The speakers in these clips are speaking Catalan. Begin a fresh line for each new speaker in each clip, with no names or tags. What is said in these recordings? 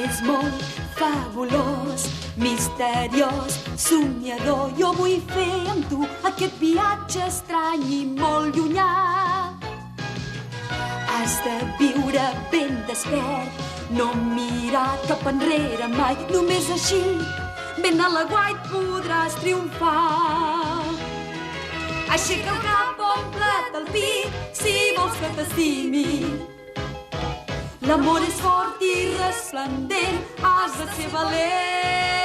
és molt fabulós, misteriós, somiador. Jo vull fer amb tu aquest viatge estrany i molt llunyà. Has de viure ben despert, no mirar cap enrere mai. Només així, ben a la guait, podràs triomfar. Aixeca el cap, omple't el pit, si vols que t'estimi. L'amor és fort i resplendent, has de ser valent.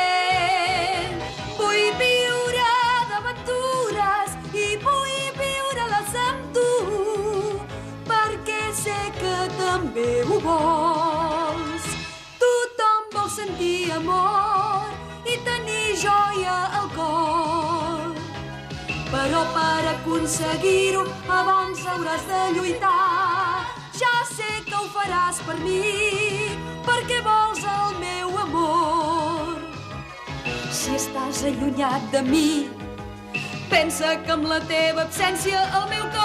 Vull viure d'aventures i vull viure-les amb tu, perquè sé que també ho vols. Tothom vol sentir amor i tenir joia al cor. Però per aconseguir-ho abans hauràs de lluitar. Ja sé que ho faràs per mi, perquè vols el meu amor. Si estàs allunyat de mi, pensa que amb la teva absència el meu cor